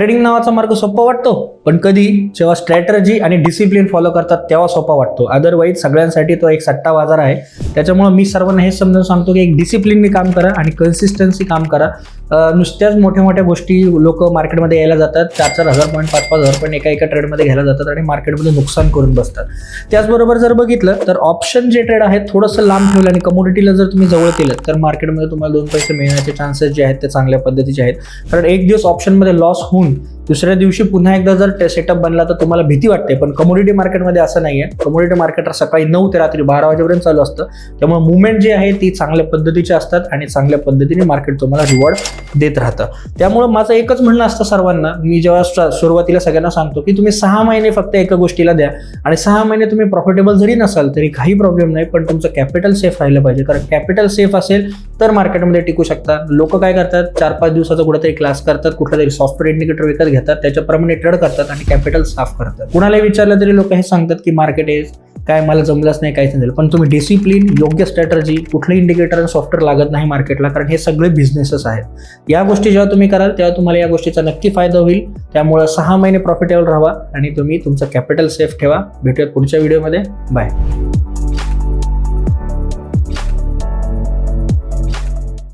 Trading नावाचा मार्ग सोपा वाटतो, पण कधी जेव्हा स्ट्रॅटर्जी आणि डिसिप्लिन फॉलो करतात तेव्हा सोपा वाटतो. अदरवाईज सगळ्यांसाठी तो एक सट्टा बाजार आहे. त्याच्यामुळे मी सर्वांना हे समजून सांगतो की एक डिसिप्लिनने काम करा आणि कन्सिस्टन्सी काम करा. नुसत्याच मोठ्या मोठ्या गोष्टी लोक मार्केटमध्ये यायला जातात, 4,000 पॉईंट 5,000 पॉईंट एका ट्रेडमध्ये घ्यायला जातात आणि मार्केटमध्ये नुकसान करून बसतात. त्याचबरोबर जर बघितलं तर ऑप्शन जे ट्रेड आहेत थोडंसं लांब ठेवलं आणि कमोडिटीला जर तुम्ही जवळ केलं तर मार्केटमध्ये तुम्हाला 2 पैसे मिळण्याचे चान्सेस जे आहेत ते चांगल्या पद्धतीचे आहेत. कारण एक दिवस ऑप्शनमध्ये लॉस होऊन दुसऱ्या दिवशी पुन्हा एकदा जर सेटअप बनला तर तुम्हाला भीती वाटते, पण कमोडिटी मार्केटमध्ये असं नाही आहे. कमोडिटी मार्केट सकाळी 9 ते रात्री 12 वाजेपर्यंत चालू असतं. त्यामुळे मुवमेंट जी आहे ती चांगल्या पद्धतीची असतात आणि चांगल्या पद्धतीने मार्केट तुम्हाला रिवॉर्ड देत राहतं. त्यामुळे माझं एकच म्हणणं असतं सर्वांना, मी जेव्हा सुरुवातीला सगळ्यांना सांगतो की तुम्ही 6 महिने फक्त एका गोष्टीला द्या आणि 6 महिने तुम्ही प्रॉफिटेबल जरी नसाल तरी काही प्रॉब्लेम नाही, पण तुमचं कॅपिटल सेफ राहिलं पाहिजे. कारण कॅपिटल सेफ असेल तर मार्केटमध्ये टिकू शकता. लोक काय करतात, 4-5 दिवसाचा कुठेतरी क्लास करतात, कुठला तरी सॉफ्टवेअर इंडिकेटर विकत घेतात, त्याच्याप्रमाणे ट्रेड करतात आणि कॅपिटल साफ करतात. कुणालाही विचारलं तरी लोक हे सांगतात की मार्केट आहे काय, मला जमलंच नाही, काहीच नाही. पण तुम्ही डिसिप्लिन, योग्य स्ट्रॅटर्जी, कुठलं इंडिकेटर आणि सॉफ्टवेअर लागत नाही मार्केटला, कारण हे सगळे बिझनेसेस आहेत. या गोष्टी जेव्हा तुम्ही कराल तेव्हा तुम्हाला या गोष्टीचा नक्की फायदा होईल. त्यामुळे 6 महिने प्रॉफिटेबल राहा आणि तुम्ही तुमचं कॅपिटल सेफ ठेवा. भेटूयात पुढच्या व्हिडिओमध्ये. बाय.